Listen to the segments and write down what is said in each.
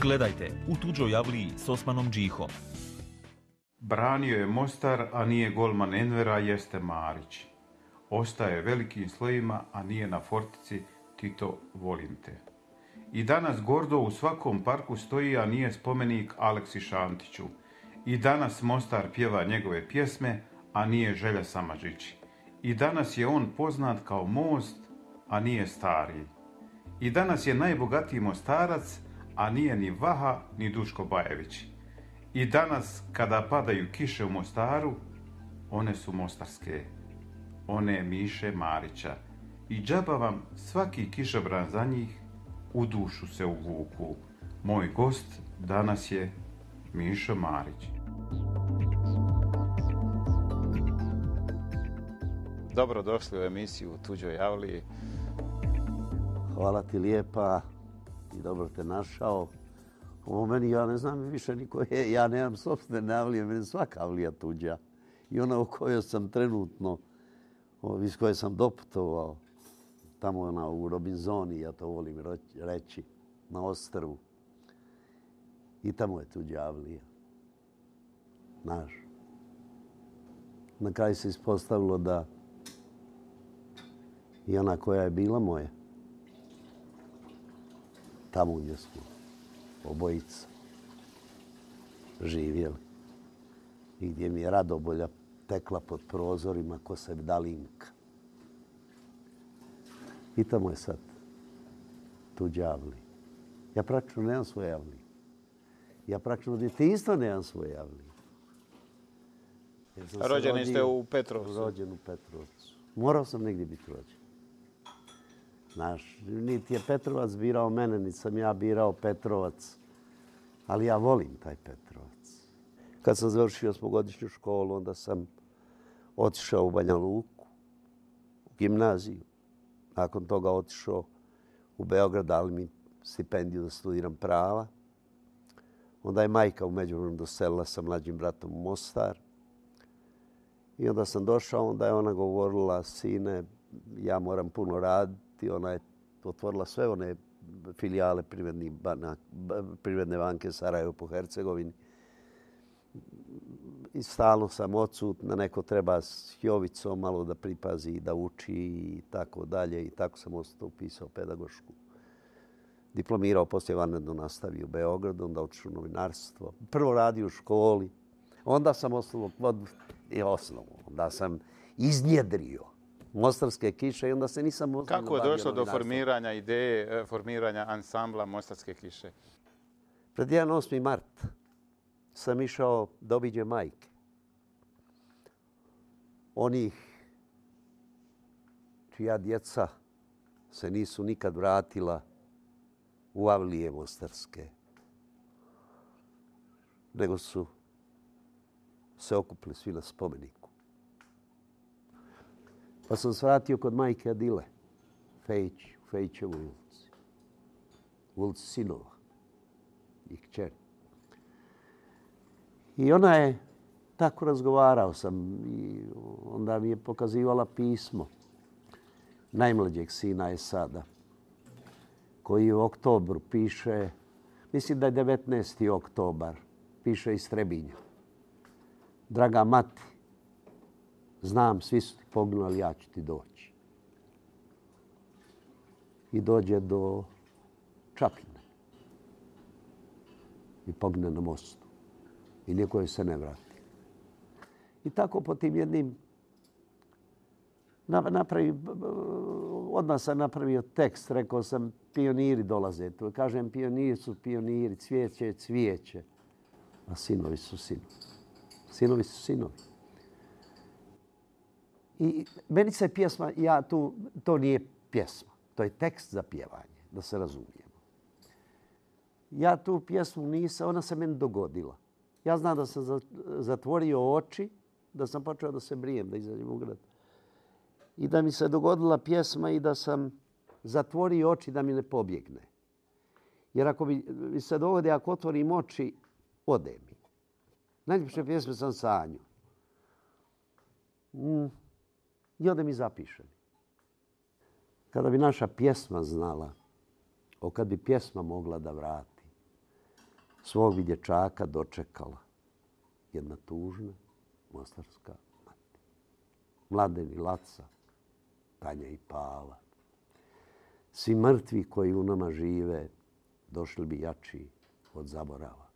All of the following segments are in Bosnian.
Gledajte U tuđoj avliji s Osmanom Džihom. Branio je Mostar, a nije golman Envera, jeste Marić. Ostaje velikim slojima, a nije na Fortici, Tito volim te. I danas gordo u svakom parku stoji, a nije spomenik Aleksi Šantiću. I danas Mostar pjeva njegove pjesme, a nije Želja Samardžić. I danas je on poznat kao Most, a nije Stari. I danas je najbogatiji Mostarac, a nije ni Vaha, ni Duško Bajević. I danas, kada padaju kiše u Mostaru, one su mostarske, one Miše Marića. I džaba vam svaki kišobran za njih, u dušu se uvuku. Moj gost danas je Mišo Marić. Dobrodošli u emisiju U tuđoj avliji. Hvala ti lijepa i dobro te našao. Ovo meni, ja ne znam više niko je, ja nemam sopstvene avlije, meni svaka avlija tuđa. I ona u kojoj sam trenutno, iz koje sam doputovao, tamo ona u Robinzoni, ja to volim reći, na ostrvu. I tamo je tuđa avlija. Znaš. Na kraju se ispostavilo da i ona koja je bila moja, tamo gdje smo obojica živjeli i gdje mi je radobolja tekla pod prozorima ko Sevdalinka. I tamo je sad tuđa avlija. Ja praktično nemam svoje avlije. Ja praktično od djetinjstva nemam svoje avlije. Rođeni ste u Petrovcu. Rođen u Petrovcu. Morao sam negdje biti rođen. Znaš, niti je Petrovac birao mene, niti sam ja birao Petrovac. Ali ja volim taj Petrovac. Kad sam završio osmogodišnju školu, onda sam otišao u Banja Luku, u gimnaziju. Nakon toga otišao u Beograd, dali mi stipendiju da studiram prava. Onda je majka u međuvremenu doselila sa mlađim bratom u Mostar. I onda sam došao, onda je ona govorila, sine, ja moram puno raditi. Ona je otvorila sve one filijale Privredne banke Sarajevo po Hercegovini. I stalno sam odsutna, neko treba s Jovicom malo da pripazi, da uči i tako dalje. I tako sam ostao upisao pedagošku. Diplomirao, poslije vanredno nastavio u Beogradu, onda otišao u novinarstvo. Prvo radio u školi, onda sam onda sam iznjedrio Mostarske kiše i onda se nisam ozbiljno Kako je došlo do formiranja ideje, formiranja ansambla Mostarske kiše? Pred 8. mart sam išao da obiđem majke. Onih čija djeca se nisu nikad vratila u avlije mostarske, nego su se okupili svi na spomeniku. Pa sam svratio kod majke Adile, u Fejićevoj ulici. U ulici sinova i kćeri. I ona je, tako razgovarao sam, i onda mi je pokazivala pismo najmlađeg sina Esada, koji u oktobru piše, mislim da je 19. oktobar, piše iz Trebinja. Draga mati, znam, svi su ti poginuli, ja ću ti doći. I dođe do Čapljine. I pogine na mostu. I niko joj se ne vrati. I tako po tim jednim odmah sam napravio tekst, rekao sam pioniri dolaze tu. Kažem pioniri su pioniri, cvijeće je cvijeće. A sinovi su sinovi. Sinovi su sinovi. I meni se pjesma, to nije pjesma, to je tekst za pjevanje, da se razumijemo. Ja tu pjesmu nisam, ona se meni dogodila. Ja znam da sam zatvorio oči, da sam počeo da se brijem, da izađem u grad. I da mi se dogodila pjesma i da sam zatvorio oči da mi ne pobjegne. Jer ako mi se dogodi, ako otvorim oči, ode mi. Najljepše pjesme sam sanju. I ode mi zapišem. Kada bi naša pjesma znala, kad bi pjesma mogla da vrati, svog bi dječaka dočekala jedna tužna mostarska mati. Mladen i Laca, Tanja i Pava. Svi mrtvi koji u nama žive došli bi jači od zaborava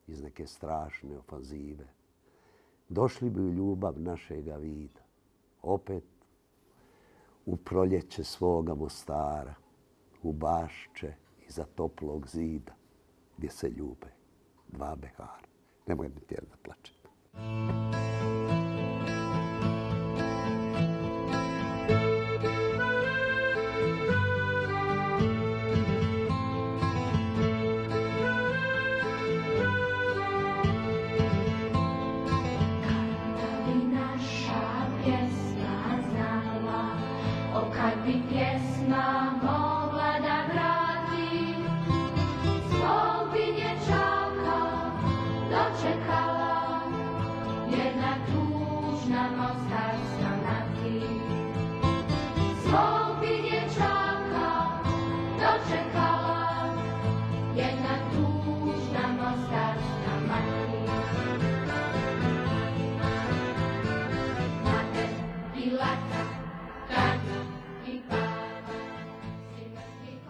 iz neke strašne ofanzive. Došli bi u ljubav našega vida, opet u proljeće svoga Mostara, u bašče iza toplog zida, gdje se ljube dva behara. Nemoj mi tijel da plačem.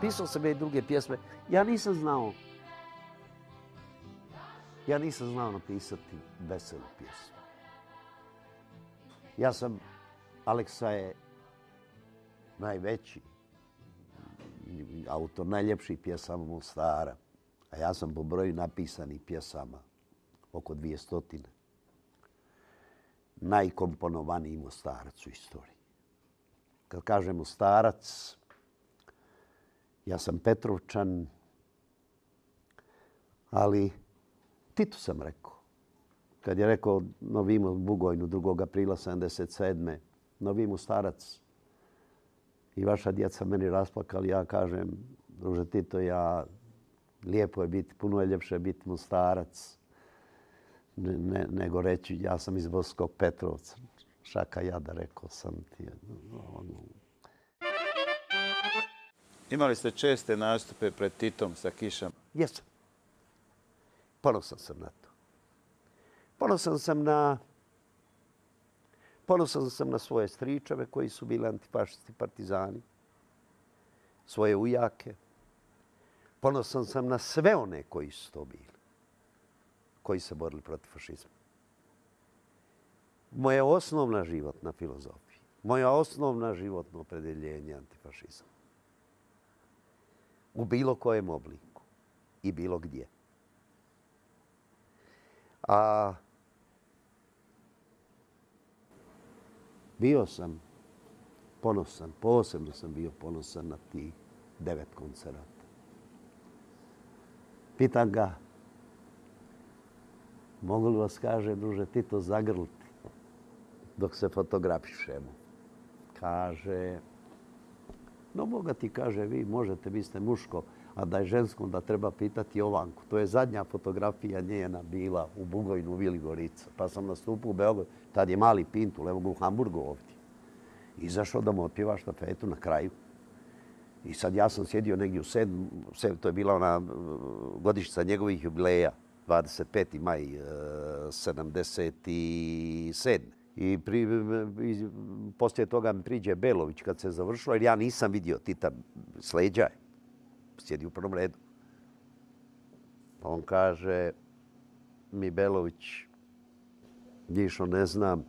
Pisao sam i druge pjesme. Ja nisam znao napisati veselu pjesmu. Aleksa je najveći autor najljepših pjesama Mostara, a ja sam po broju napisanih pjesama oko 200. Najkomponovaniji Mostarac u istoriji. Kad kažem Mostarac, ja sam Petrovčan, ali Tito sam rekao. Kad je rekao Novimo u Bugojnu 2. aprila 1977. Novi Mostarac i vaša djeca meni rasplakali, ja kažem, druže Tito, lijepo je biti, puno je ljepše biti Mostarac nego reći ja sam iz Boskog Petrovca. Šaka jada, rekao sam ti. Imali ste česte nastupe pred Titom sa kišama? Jesam. Ponosan sam na to. Ponosan sam na svoje stričeve koji su bili antifašisti, partizani, svoje ujake. Ponosan sam na sve one koji su to bili, koji se borili protiv fašizma. Moja osnovna životna filozofija, moja osnovna životno opredjeljenje je antifašizam. U bilo kojem obliku i bilo gdje. A bio sam ponosan, posebno sam bio ponosan na tih 9 koncerata. Pitam ga, mogu li vas, kaže, druže Tito, zagrliti dok se fotografišemo? Kaže, no Boga ti, kaže, vi možete, vi ste muško, a da je žensko, da treba pitati Jovanku. To je zadnja fotografija njena bila u Bugojnu, u Vili Gorica. Pa sam nastupio u Beogradu, tad je mali Pintul, evo ga u Hamburgu ovdje. Izašao da mu otpjeva štafetu na kraju. I sad ja sam sjedio negdje u 7. To je bila ona godišnjica njegovih jubileja, 25. maj 77. I poslije toga mi priđe Belović kad se završilo, jer ja nisam vidio Tita s leđa. Sjedi u prvom redu. Pa on kaže mi, Belović, Njišo, ne znam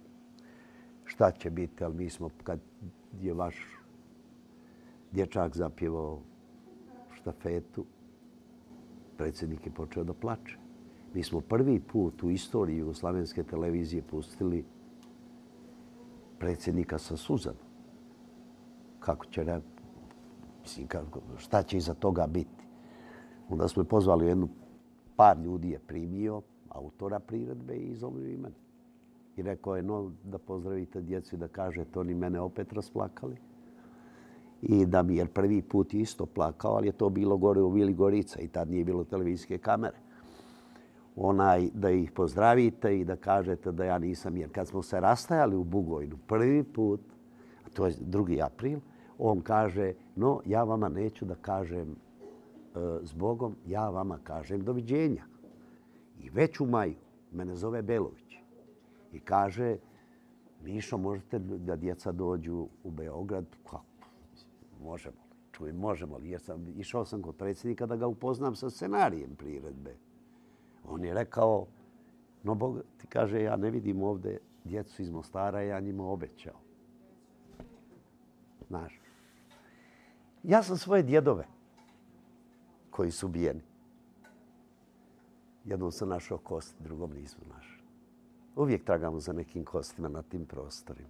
šta će biti, ali mi smo, kad je vaš dječak zapjevao štafetu, predsjednik je počeo da plače. Mi smo prvi put u istoriji jugoslavenske televizije pustili predsjednika sa suzama. Kako će, mislim, šta će iza toga biti? Onda smo je pozvali, par ljudi je primio, autora priredbe i zovio i mene. I rekao je, no, da pozdravite djecu i da kažete, oni mene opet rasplakali. I da mi, jer prvi put je isto plakao, ali je to bilo gore u Vili Gorica i tad nije bilo televizijske kamere. Da ih pozdravite i da kažete da ja nisam, jer kad smo se rastajali u Bugojnu prvi put, a to je 2. april, on kaže, no, ja vama neću da kažem s Bogom, ja vama kažem doviđenja. I već u maju mene zove Belović i kaže, Mišo, možete da djeca dođu u Beograd? Kako? Možemo li? Čujem, možemo li? Jer išao sam kod predsjednika da ga upoznam sa scenarijem priredbe. On je rekao, no Bog ti kaže, ja ne vidim ovdje djecu iz Mostara, ja njima obećao. Znaš, ja sam svoje djedove koji su ubijeni. Jednom sam našao kosti, drugom nismo našli. Uvijek tragamo za nekim kostima na tim prostorima.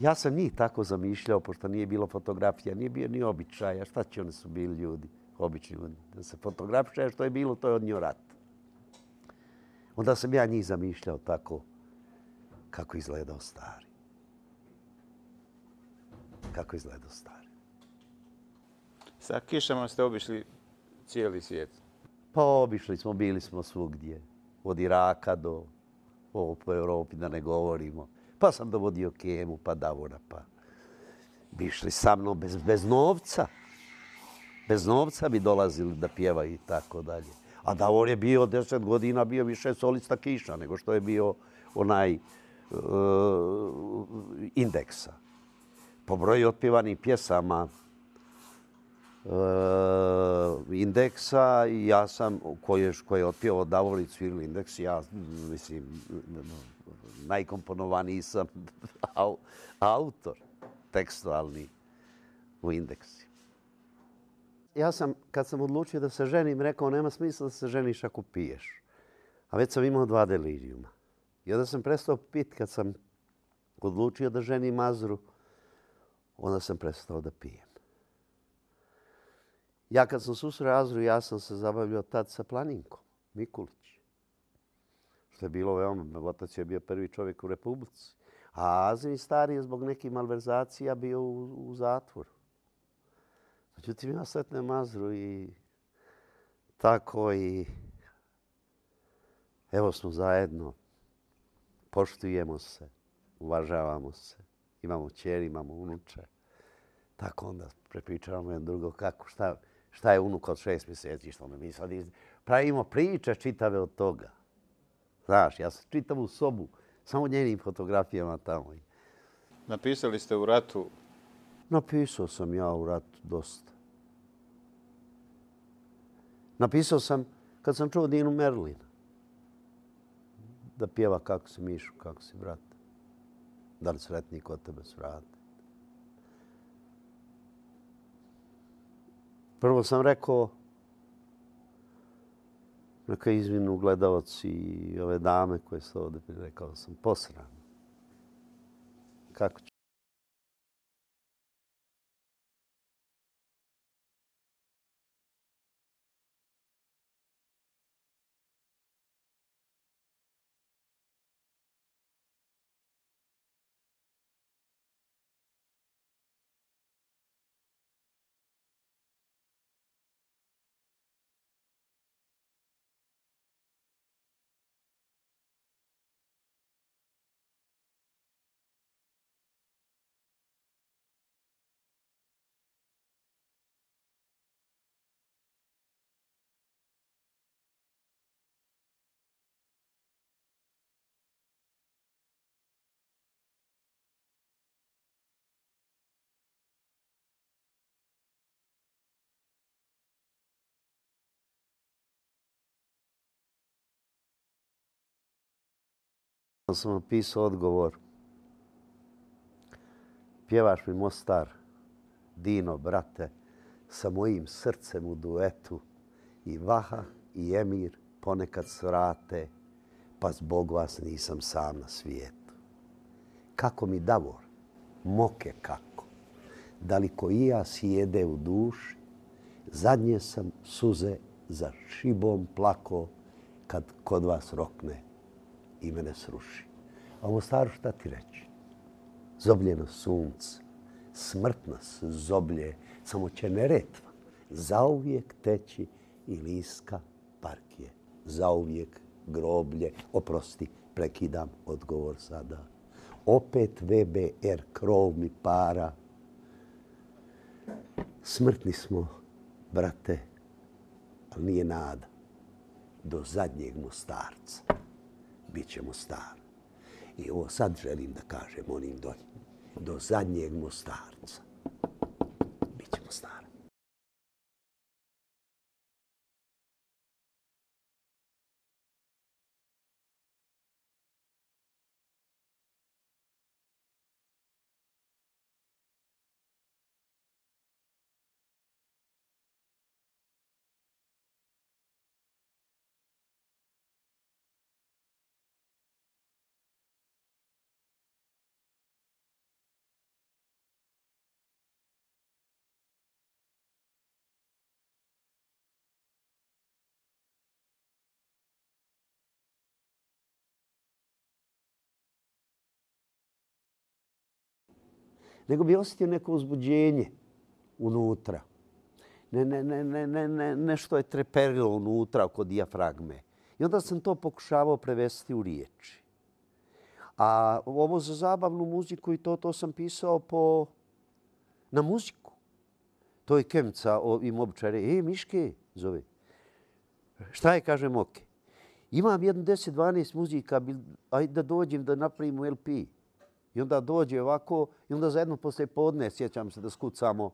Ja sam njih tako zamišljao, pošto nije bilo fotografija, nije bio ni običaja. Šta će oni su bili ljudi, obični ljudi? Da se fotografiše, što je bilo, to je odnio rat. Onda sam ja njih zamišljao tako kako izgledao stari. Kako izgledao stari. Sa kišama ste obišli cijeli svijet. Pa obišli smo, bili smo svugdje. Od Iraka do po Europi, da ne govorimo. Pa sam dovodio Kemu, pa Davora, pa bi išli sa mnom bez novca. Bez novca bi dolazili da pjevaju i tako dalje. A Davor je bio 10 godina, bio više solista Kiša nego što je bio onaj Indeksa. Po broju otpjevanih pjesama Indeksa i ja sam, koji je otpjevao Davor i svirali Indeks, ja mislim, najkomponovaniji sam autor tekstualni u Indeksi. Ja sam, kad sam odlučio da se ženim, rekao nema smisla da se ženiš ako piješ. A već sam imao 2 delirijuma. I onda sam prestao pit kad sam odlučio da ženim Mazru, onda sam prestao da pijem. Ja kad sam susreo Azru, ja sam se zabavljao tad sa Planinkom, Mikulić. Što je bilo veoma, otac je bio prvi čovjek u Republici. A Azrin stari je zbog nekih malverzacija bio u zatvoru. Međutim, ja sretnem Azru i tako i evo smo zajedno, poštujemo se, uvažavamo se, imamo ćeri, imamo unuče. Tako onda prepričavamo jedno drugo kako, šta je unuk od 6 mjeseci, što mi sad pravimo priče čitave od toga. Znaš, ja sam čitavu sobu, samo njenim fotografijama tamo. Napisali ste u ratu? Napisao sam ja u ratu dosta. Napisao sam kad sam čuo Dinu Merlina. Da pjeva kako si Mišu, kako si brat. Da li sretni kod tebe svrati. Prvo sam rekao, neka izvinu gledalci i ove dame koje su ovdje, rekao sam, posran. Kako će? Sam napisao odgovor. Pjevaš mi Mostar, Dino, brate, sa mojim srcem u duetu. I Vaha i Emir ponekad svrate, pa zbog vas nisam sam na svijetu. Kako mi Davor, moke kako, da li ko i ja sjede u duši, zadnje sam suze za šibom plako kad kod vas rokne i mene sruši. A u Mostaru šta ti reći? Zobljeno sunce, smrt nas zoblje, samo će Neretva zauvijek teći i Liska parkije. Zauvijek groblje, oprosti, prekidam odgovor sada. Opet VBR, krov mi para. Smrtni smo brate, ali nije nada. Do zadnjeg Mostarca bit ćemo stari. I ovo sad želim da kažem onim dolje. Do zadnjeg Mostarca bit ćemo stari. Nego bi osjetio neko uzbuđenje unutra. Nešto je treperilo unutra oko dijafragme. I onda sam to pokušavao prevesti u riječi. A ovo za zabavnu muziku i to sam pisao na muziku. To je Kemca im običaj. Miške, zove. Šta je, kažem, ok. Imam 10-12 muzika, ajde da dođem da napravimo LP. I onda dođe ovako, i onda zajedno poslije podne, sjećam se da skucamo.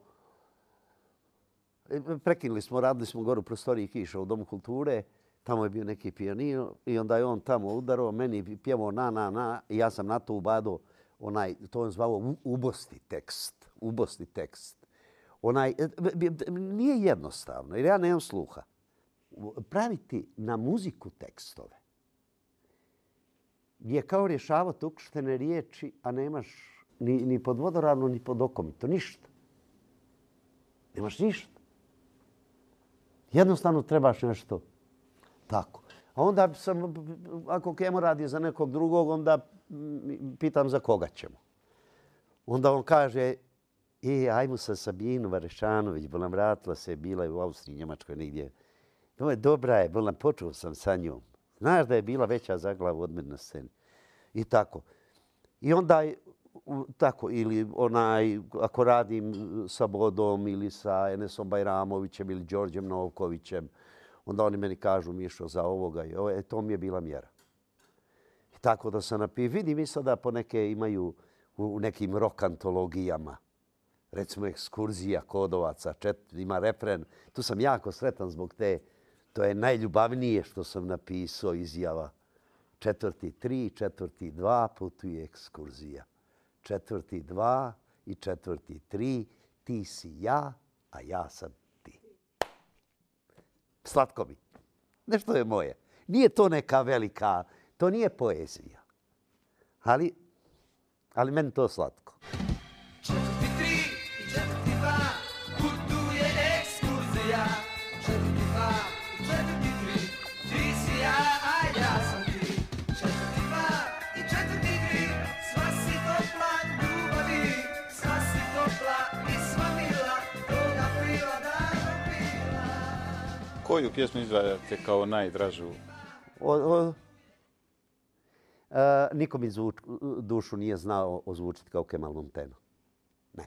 Prekinuli smo, radili smo gore u prostoriji Kiša u Domu kulture. Tamo je bio neki pijanino i onda je on tamo udarao, meni pjevao na. I ja sam na to ubadao to on zvao ubosti tekst. Nije jednostavno, jer ja nemam sluha. Praviti na muziku tekstove je kao rješavati ukrštene riječi, a nemaš ni pod vodoravno, ni pod okomito. Ništa. Nemaš ništa. Jednostavno trebaš nešto tako. A onda sam, ako Kemo radi za nekog drugog, onda pitam za koga ćemo. Onda on kaže, ajmo sa Sabinu Varešanović, bo nam vratila se, bila je u Austriji, Njemačkoj, negdje. Dobra je, počeo sam sa njom. Znaš da je bila veća za glavu od mene na sceni. I tako. I onda tako, ili ako radim sa Bodom ili sa Enesom Bajramovićem ili Đorđem Novkovićem, onda oni meni kažu, Mišo, za ovoga i ovo, to mi je bila mjera. I tako da sam napio. Vidim i sada poneke imaju u nekim rock antologijama. Recimo Ekskurzija Kodovaca, ima refren. Tu sam jako sretan zbog te. To je najljubavnije što sam napisao izjava. 4. 3, 4. 2 putuje ekskurzija. 4. 2 i 4. 3, ti si ja, a ja sam ti. Slatko mi. Nešto je moje. Nije to neka velika, to nije poezija. Ali meni to slatko. 4. 3 i 4. 2 putuje ekskurzija. 4. 2 i 4. 3 ti si ja, a ja sam ti. 4. 2 i 4. 3 sva si topla ljubavi, sva si topla i sva mila, toga pila davno pila. Koju pjesmu izdvajate kao najdražu? Niko mi dušu nije znao ozvučiti kao Kemal Monteno. Ne.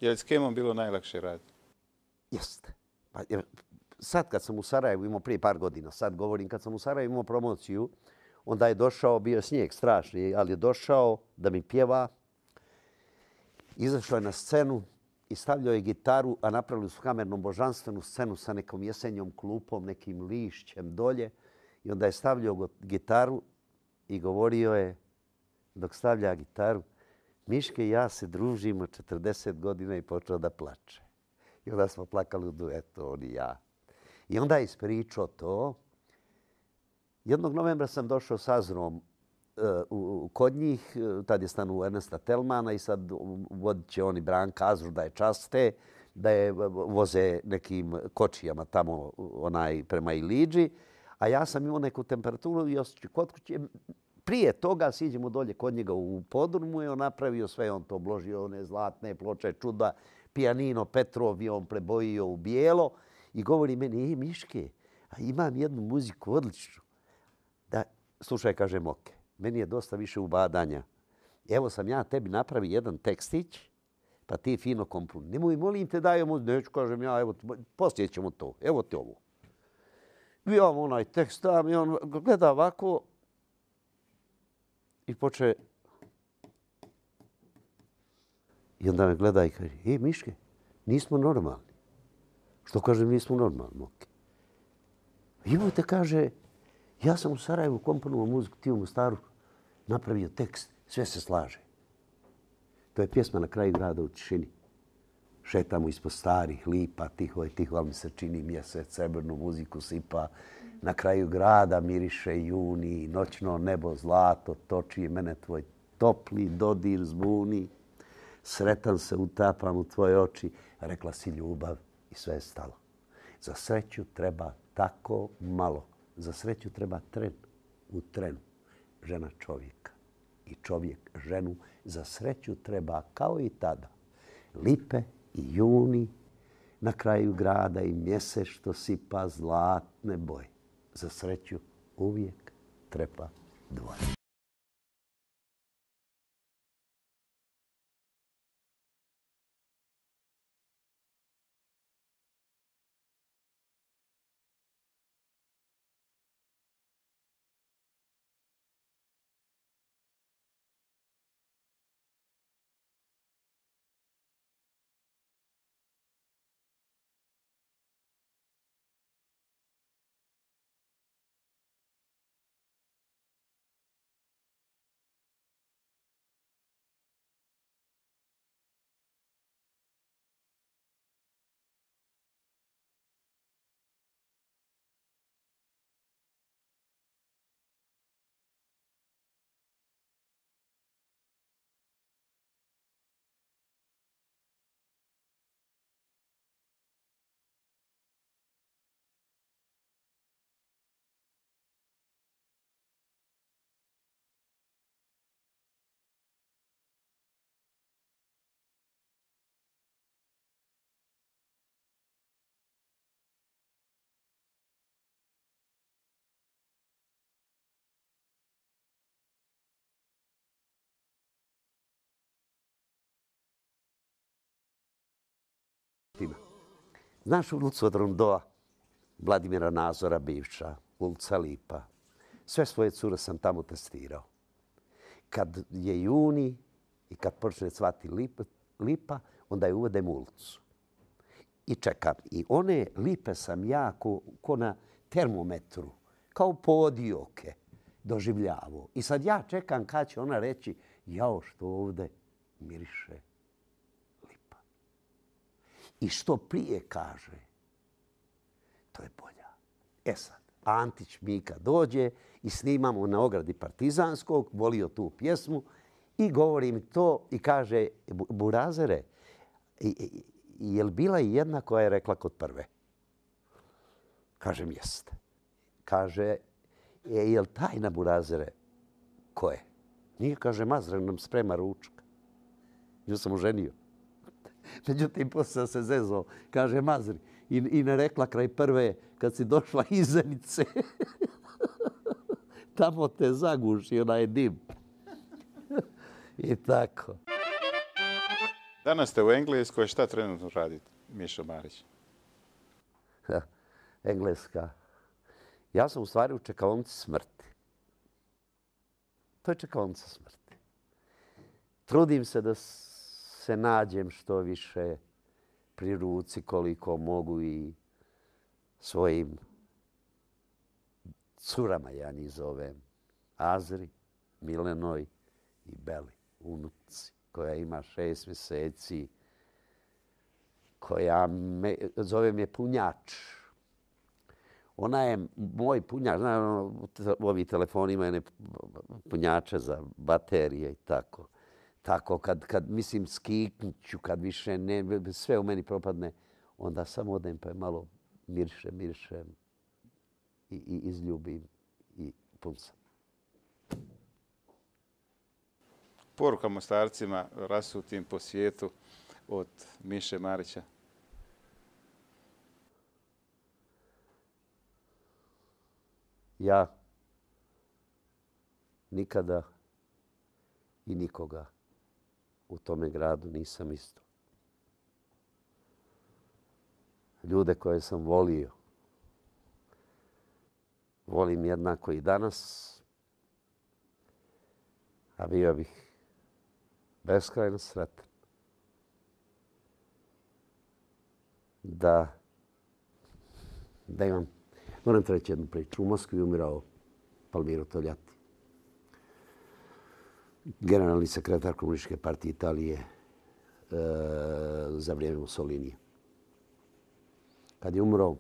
Je li s Kemom bilo najlakše raditi? Jeste. Sad kad sam u Sarajevu imao prije par godina, sad govorim kad sam u Sarajevu imao promociju, onda je došao, bio je snijeg strašni, ali je došao da mi pjeva. Izašao je na scenu i stavljao je gitaru, a napravili su kamernom božanstvenu scenu sa nekom jesenjom klupom, nekim lišćem dolje. I onda je stavljao gitaru i govorio je, dok stavlja gitaru, Miške i ja se družimo 40 godina i počeo da plače. I onda smo plakali u duetu, on i ja. I onda je ispričao to. Jednog novembra sam došao s Azrom kod njih, tad je stanuo Ernesta Telmana i sad vodit će oni Branka Azru da je časte, da je voze nekim kočijama tamo prema Iliđi. A ja sam imao neku temperaturu i osjećao kod kuće. Prije toga siđemo dolje kod njega u podrumu i on napravio sve, on to obložio, one zlatne ploče, čuda, pijanino Petrov i on prebojio u bijelo i govori meni, Miške, a imam jednu muziku odličnu. Da, slušaj, kažem, ok, meni je dosta više ubadanja. Evo sam ja tebi napravio jedan tekstić, pa ti fino komponuj. Nemoj, molim te, daj mu, neću, kažem ja, evo, poslije ćemo to, evo ti ovo. I ja mu onaj tekst dam i on gleda ovako i poče. I onda me gleda i kaže, Miške, nismo normalni. Što kažem, nismo normalni, Moki. Imate, kaže, ja sam u Sarajevu komponovao muziku, ti u Mostaru napravio tekst, sve se slaže. To je pjesma Na kraju grada u tišini. Šetamo ispod starih lipa, tiho je tiho, ali mi se čini mjesec, srebrnu muziku sipa. Na kraju grada miriše juni, noćno nebo zlato toči, mene tvoj topli dodir zbuni. Sretan se utapam u tvoje oči, rekla si ljubav i sve je stalo. Za sreću treba tako malo. Za sreću treba tren u trenu. Žena čovjeka i čovjek ženu. Za sreću treba kao i tada. Lipe i juni na kraju grada i mjesec što sipa zlatne boje. Za sreću uvijek treba dvoje. Znaš ulicu od Rondoa, Vladimira Nazora bivša, ulica Lipa. Sve svoje cure sam tamo testirao. Kad je juni i kad počne cvati lipa, onda je uvedem u ulicu. I čekam. I one lipe sam ja ko na termometru, kao podioke doživljavao. I sad ja čekam kad će ona reći, jao što ovde miriše. I što prije kaže, to je bolja. E sad, Antić Mika dođe i snimamo na ogradi Partizanskog, volio tu pjesmu i govori mi to i kaže, Burazere, je li bila i jedna koja je rekla kod prve? Kažem, jeste. Kaže, je li tajna, Burazere? Ko je? Nije, kaže, Mazren nam sprema ručak. Nju sam oženio. Međutim, poslije sam se zezao, kaže Mazri, i ne rekla kraj prve, kad si došla iz Zenice, tamo te zaguši onaj dim. I tako. Danas ste u Engleskoj, šta trenutno radite, Mišo Marić? Engleska. Ja sam u stvari u čekaonici smrti. To je čekaonica smrti. Trudim se da se nađem što više pri ruci koliko mogu i svojim curama, ja njih zovem, Azri, Milenoj i Beli, unuci, koja ima 6 mjeseci, koja zove me punjač. Ona je moj punjač, ovi telefoni imaju punjače za baterije i tako. Tako, kad mislim skiknuću, kad više sve u meni propadne, onda samo odem pa je malo mirišem i izljubim i pun sam. Poruka Mostarcima rasutim po svijetu od Miše Marića. Ja nikada i nikoga u tome gradu nisam isto ljude koje sam volio. Volim jednako i danas, a bio bih beskrajno sretan da imam. Moram ti reći jednu priču. U Moskvi je umirao Palmiro Togliatti, generalni sekretar Komunističke partije Italije za vrijeme Mussolinija. Kad je umro,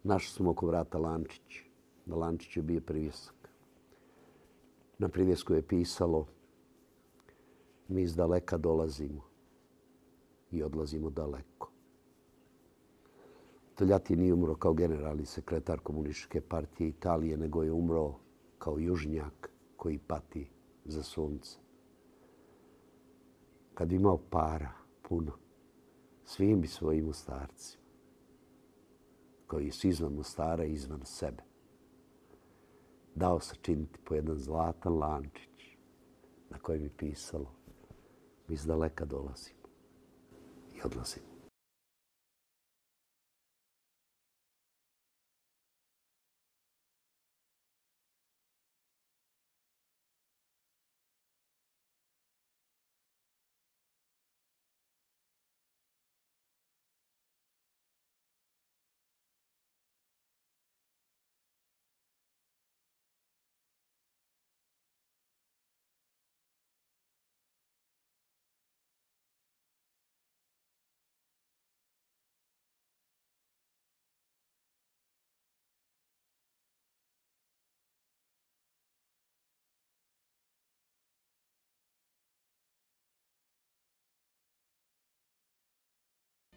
našli smo oko vrata lančić. Na lančiću je bio privjesak. Na privjesku je pisalo: mi iz daleka dolazimo i odlazimo daleko. Togliatti nije umro kao generalni sekretar Komunističke partije Italije, nego je umro kao južnjak koji pati za sunce. Kad bi imao para puno, svim bi svojim Mostarcima, koji su izvan Mostara i izvan sebe, dao sačiniti po jedan zlatan lančić na kojem je pisalo: mi iz daleka dolazimo i odlazimo.